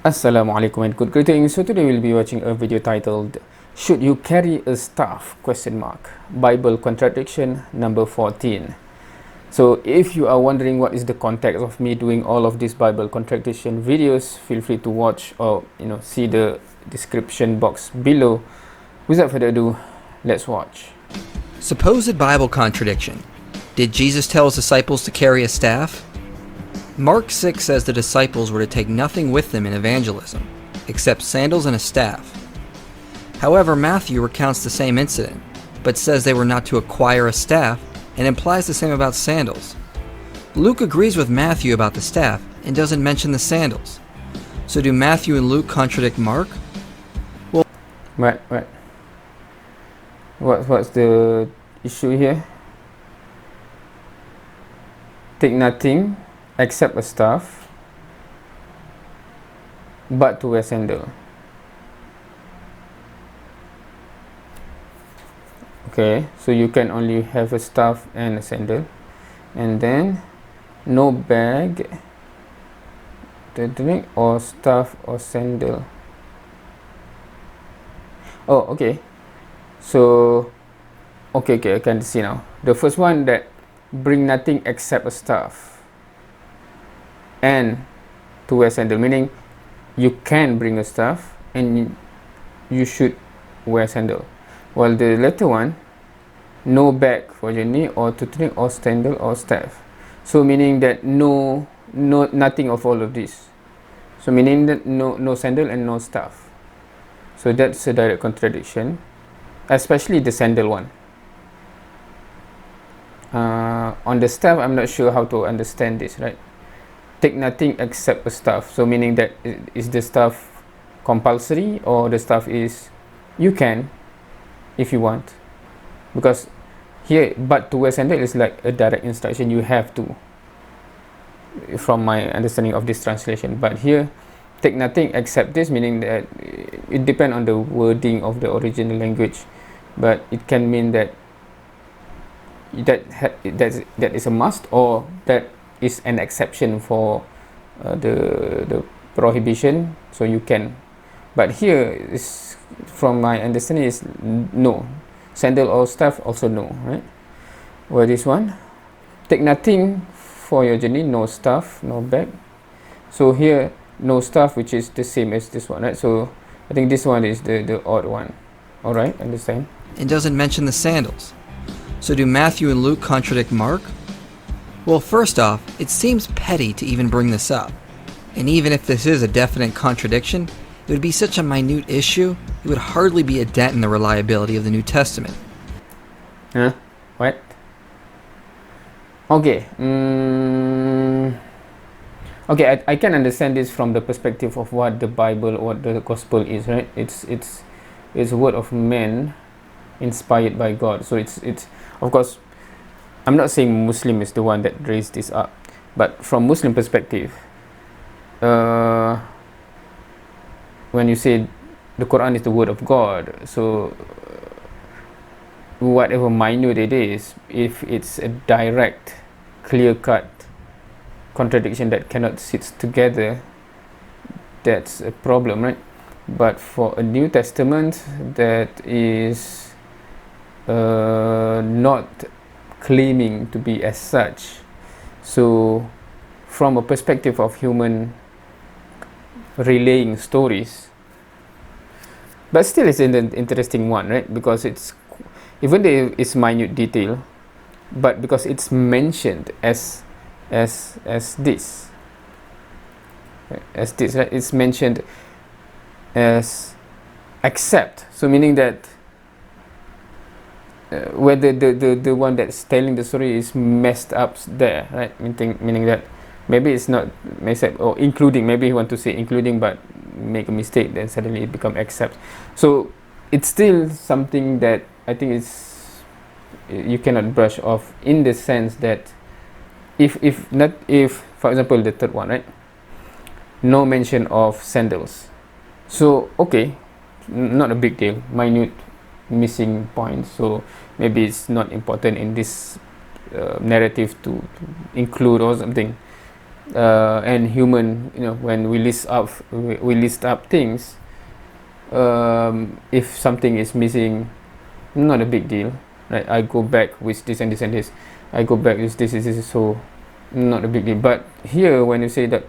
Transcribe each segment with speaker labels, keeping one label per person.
Speaker 1: Assalamualaikum and good greetings. So today we'll be watching a video titled "Should You Carry a Staff?" Bible Contradiction number 14. So if you are wondering what is the context of me doing all of these Bible contradiction videos, feel free to watch or see the description box below. Without further ado, let's watch.
Speaker 2: Supposed Bible contradiction. Did Jesus tell his disciples to carry a staff? Mark 6 says the disciples were to take nothing with them in evangelism, except sandals and a staff. However, Matthew recounts the same incident, but says they were not to acquire a staff, and implies the same about sandals. Luke agrees with Matthew about the staff, and doesn't mention the sandals. So do Matthew and Luke contradict Mark? Well,
Speaker 1: Right. What's the issue here? Take nothing except a staff, but to wear sandal. Okay, so you can only have a staff and a sandal, and then no bag, the drink, or staff or sandal. Oh, okay. So, okay, I can see now. The first one, that bring nothing except a staff and to wear sandal, meaning you can bring a staff and you should wear sandal. While the latter one, no bag for journey or to drink or sandal or staff. So meaning that nothing of all of this. So meaning that no sandal and no staff. So that's a direct contradiction, especially the sandal one. On the staff, I'm not sure how to understand this, right? Take nothing except a staff. So meaning that is the staff compulsory, or the staff is you can if you want? Because here, but to wear sandal is like a direct instruction, you have to, from my understanding of this translation. But here, take nothing except this, meaning that it depends on the wording of the original language, but it can mean that that is a must, or that is an exception for the prohibition, so you can. But here is, from my understanding, is no sandal or staff, also no, right? Well, this one, take nothing for your journey, no staff, no bag. So here, no staff, which is the same as this one, right? So I think this one is the odd one. All right, understand?
Speaker 2: and doesn't mention the sandals. So do Matthew and Luke contradict Mark? Well, first off, it seems petty to even bring this up. And even if this is a definite contradiction, it would be such a minute issue, it would hardly be a dent in the reliability of the New Testament.
Speaker 1: Huh? What? Okay. Okay, I can understand this from the perspective of what the Bible, what the gospel is, right? It's a word of man inspired by God. So it's of course, I'm not saying Muslim is the one that raised this up, but from Muslim perspective, when you say the Quran is the word of God, so whatever minute it is, if it's a direct, clear-cut contradiction that cannot sit together, that's a problem, right? But for a New Testament that is not claiming to be as such, so from a perspective of human relaying stories, but still it's an interesting one, right? Because it's, even though it's minute detail, but because it's mentioned as this, right? It's mentioned as except, so meaning that whether the one that's telling the story is messed up there, right? Meaning that maybe it's not messed up, or including, maybe you want to say including but make a mistake, then suddenly it become except. So it's still something that I think you cannot brush off, in the sense that if for example the third one, right, no mention of sandals, so okay, not a big deal, minute missing point, so maybe it's not important in this narrative to include or something. and human, when we list up things, if something is missing, not a big deal, right? I go back with this and this and this, I go back with this, so not a big deal. But here, when you say that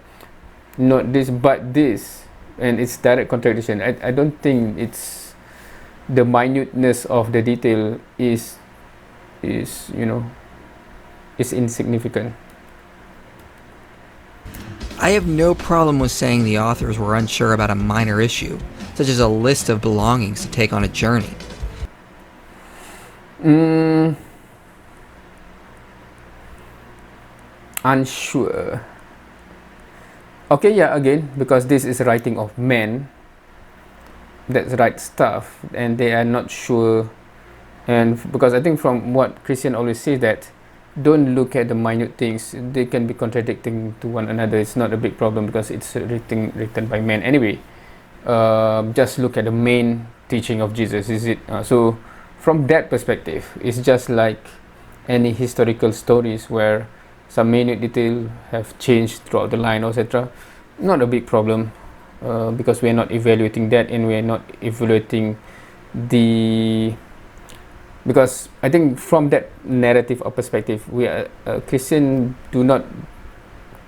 Speaker 1: not this but this, and it's direct contradiction, I don't think it's the minuteness of the detail is insignificant.
Speaker 2: I have no problem with saying the authors were unsure about a minor issue, such as a list of belongings to take on a journey.
Speaker 1: Unsure. Okay, yeah, again, because this is writing of men that write stuff, and they are not sure. And because I think from what Christian always says, that don't look at the minute things, they can be contradicting to one another. It's not a big problem because it's written by men anyway. Just look at the main teaching of Jesus. Is it so from that perspective, it's just like any historical stories where some minute detail have changed throughout the line, etc. Not a big problem, because we are not evaluating that, and we are not evaluating because I think from that narrative or perspective, we are Christian do not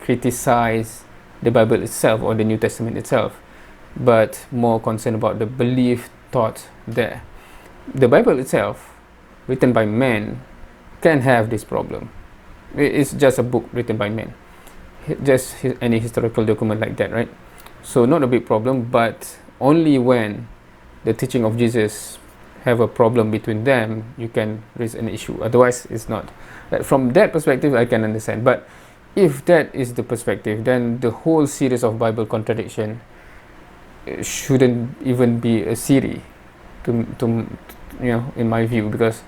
Speaker 1: criticize the Bible itself or the New Testament itself, but more concerned about the belief taught there. The Bible itself, written by men, can have this problem. It's just a book written by men, just any historical document like that, right? So not a big problem, but only when the teaching of Jesus have a problem between them, you can raise an issue. Otherwise, it's not. From that perspective, I can understand. But if that is the perspective, then the whole series of Bible contradiction shouldn't even be a series, in my view, because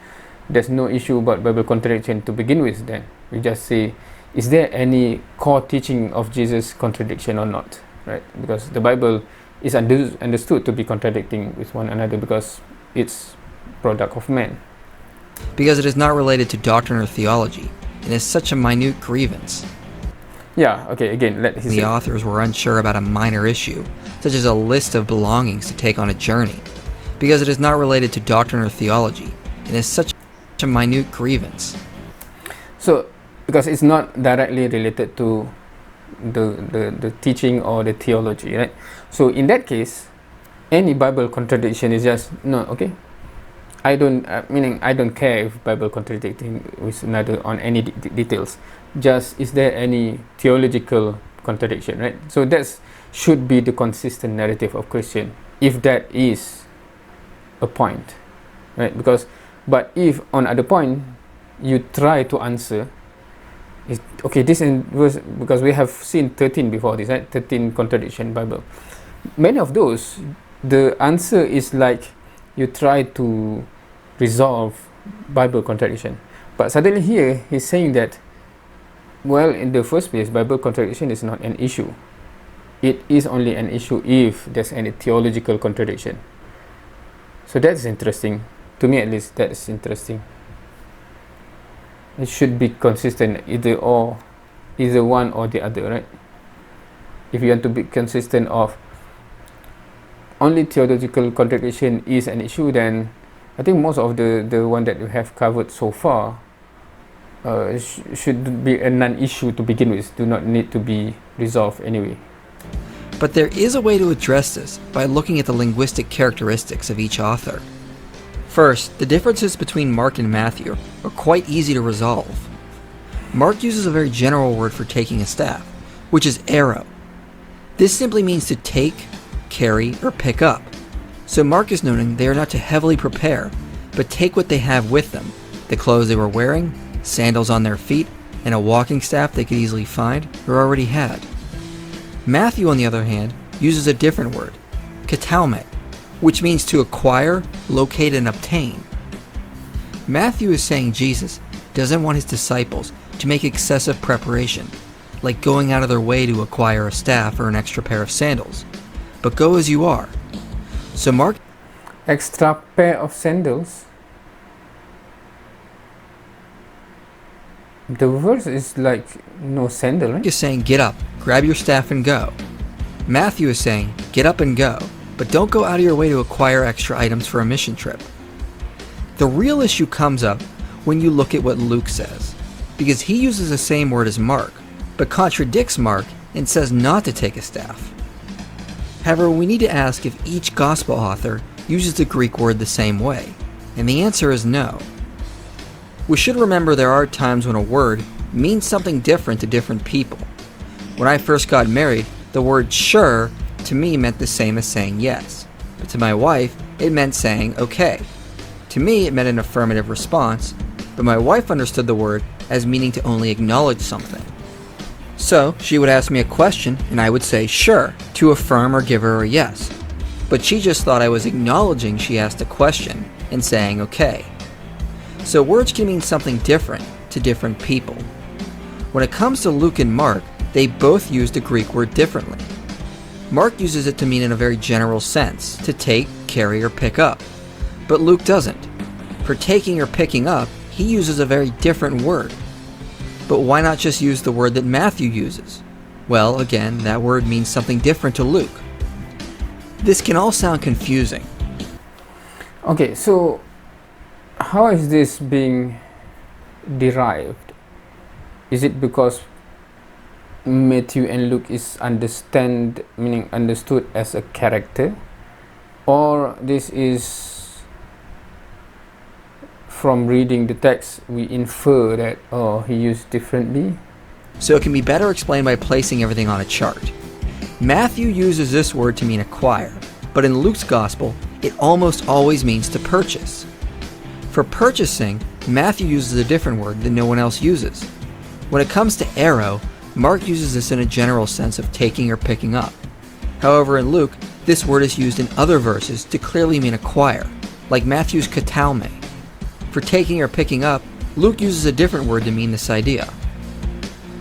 Speaker 1: there's no issue about Bible contradiction to begin with. Then we just say, is there any core teaching of Jesus contradiction or not, right? Because the Bible is understood to be contradicting with one another because it's product of man.
Speaker 2: Because it is not related to doctrine or theology, and is such a minute grievance.
Speaker 1: Yeah, okay, again,
Speaker 2: the authors were unsure about a minor issue, such as a list of belongings to take on a journey. Because it is not related to doctrine or theology, and is such a minute grievance.
Speaker 1: So, because it's not directly related to the teaching or the theology, right? So in that case, any Bible contradiction is just no, okay. I don't care if Bible contradicting with another on any details. Just is there any theological contradiction, right? So that should be the consistent narrative of Christian, if that is a point, right? But if on other point you try to answer, okay, this in verse, because we have seen 13 before this, right? 13 contradiction Bible. Many of those, the answer is like you try to resolve Bible contradiction, but suddenly here he's saying that, well, in the first place, Bible contradiction is not an issue. It is only an issue if there's any theological contradiction. So that's interesting. To me, at least, that's interesting. It should be consistent, either one or the other, right? If you want to be consistent of only theological contradiction is an issue, then I think most of the one that we have covered so far should be a non-issue to begin with, do not need to be resolved anyway.
Speaker 2: But there is a way to address this by looking at the linguistic characteristics of each author. First, the differences between Mark and Matthew are quite easy to resolve. Mark uses a very general word for taking a staff, which is arrow. This simply means to take, carry, or pick up. So Mark is noting they are not to heavily prepare, but take what they have with them, the clothes they were wearing, sandals on their feet, and a walking staff they could easily find or already had. Matthew, on the other hand, uses a different word, katalme, which means to acquire, locate, and obtain. Matthew is saying Jesus doesn't want his disciples to make excessive preparation, like going out of their way to acquire a staff or an extra pair of sandals, but go as you are. So Mark,
Speaker 1: extra pair of sandals? The verse is like no sandal, right?
Speaker 2: Is saying, get up, grab your staff and go. Matthew is saying, get up and go, but don't go out of your way to acquire extra items for a mission trip. The real issue comes up when you look at what Luke says, because he uses the same word as Mark, but contradicts Mark and says not to take a staff. However, we need to ask if each gospel author uses the Greek word the same way, and the answer is no. We should remember there are times when a word means something different to different people. When I first got married, the word sure to me meant the same as saying yes, but to my wife, it meant saying okay. To me, it meant an affirmative response, but my wife understood the word as meaning to only acknowledge something. So, she would ask me a question, and I would say sure, to affirm or give her a yes. But she just thought I was acknowledging she asked a question and saying okay. So words can mean something different to different people. When it comes to Luke and Mark, they both use the Greek word differently. Mark uses it to mean in a very general sense, to take, carry, or pick up. But Luke doesn't. For taking or picking up, he uses a very different word. But why not just use the word that Matthew uses? Well, again, that word means something different to Luke. This can all sound confusing.
Speaker 1: Okay, so how is this being derived? Is it because Matthew and Luke is understood as a character, or this is from reading the text we infer that he used differently?
Speaker 2: So it can be better explained by placing everything on a chart. Matthew uses this word to mean acquire, but in Luke's gospel, it almost always means to purchase. For purchasing, Matthew uses a different word that no one else uses. When it comes to arrow, Mark uses this in a general sense of taking or picking up. However, in Luke, this word is used in other verses to clearly mean acquire, like Matthew's katalme. For taking or picking up, Luke uses a different word to mean this idea.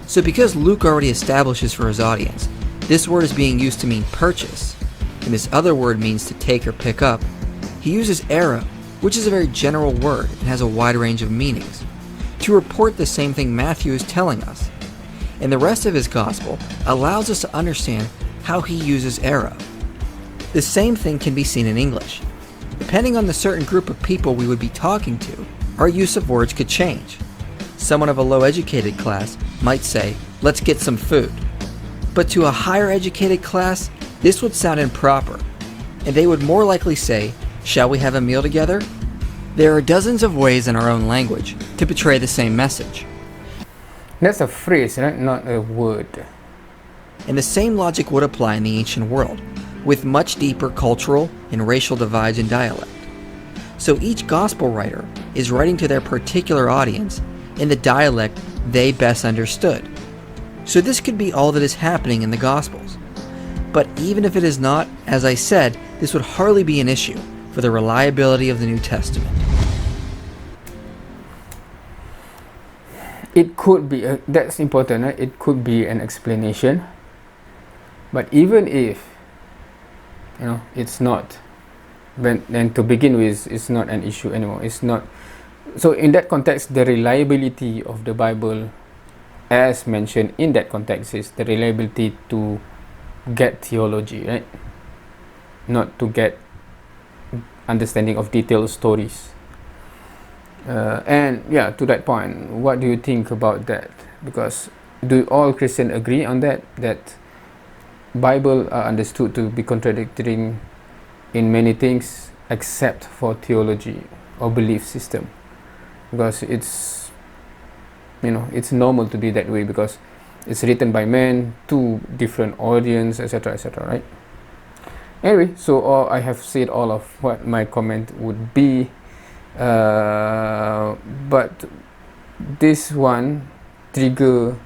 Speaker 2: So because Luke already establishes for his audience, this word is being used to mean purchase, and this other word means to take or pick up, he uses arrow, which is a very general word and has a wide range of meanings, to report the same thing Matthew is telling us. And the rest of his gospel allows us to understand how he uses arrow. The same thing can be seen in English. Depending on the certain group of people we would be talking to, our use of words could change. Someone of a low-educated class might say, let's get some food. But to a higher educated class, this would sound improper, and they would more likely say, shall we have a meal together? There are dozens of ways in our own language to portray the same message.
Speaker 1: That's a phrase, right? Not a word.
Speaker 2: And the same logic would apply in the ancient world, with much deeper cultural and racial divides in dialect. So each gospel writer is writing to their particular audience in the dialect they best understood. So this could be all that is happening in the Gospels. But even if it is not, as I said, this would hardly be an issue for the reliability of the New Testament.
Speaker 1: It could be, that's important, right? It could be an explanation. But even if, it's not, then to begin with, it's not an issue anymore. It's not. So in that context, the reliability of the Bible, as mentioned in that context, is the reliability to get theology, right? Not to get understanding of detailed stories. And yeah, to that point, what do you think about that? Because do all Christians agree on that Bible are understood to be contradicting in many things except for theology or belief system? Because it's normal to be that way, because it's written by men to different audience, etc., right? Anyway, so I have said all of what my comment would be, but this one trigger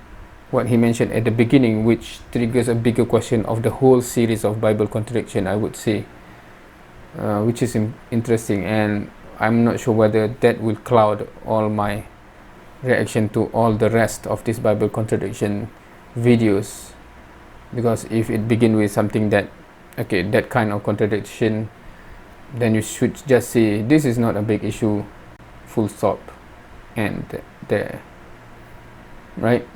Speaker 1: what he mentioned at the beginning, which triggers a bigger question of the whole series of Bible Contradiction, I would say, which is interesting, and I'm not sure whether that will cloud all my reaction to all the rest of this Bible Contradiction videos, because if it begin with something that kind of contradiction, then you should just say this is not a big issue, full stop, and there. right?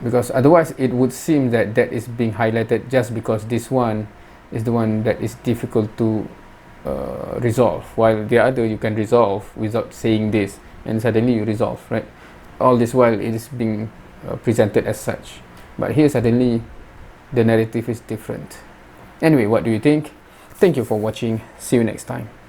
Speaker 1: Because otherwise it would seem that that is being highlighted just because this one is the one that is difficult to resolve, while the other you can resolve without saying this, and suddenly you resolve, right? All this while it is being presented as such, but here suddenly the narrative is different. Anyway, what do you think? Thank you for watching. See you next time.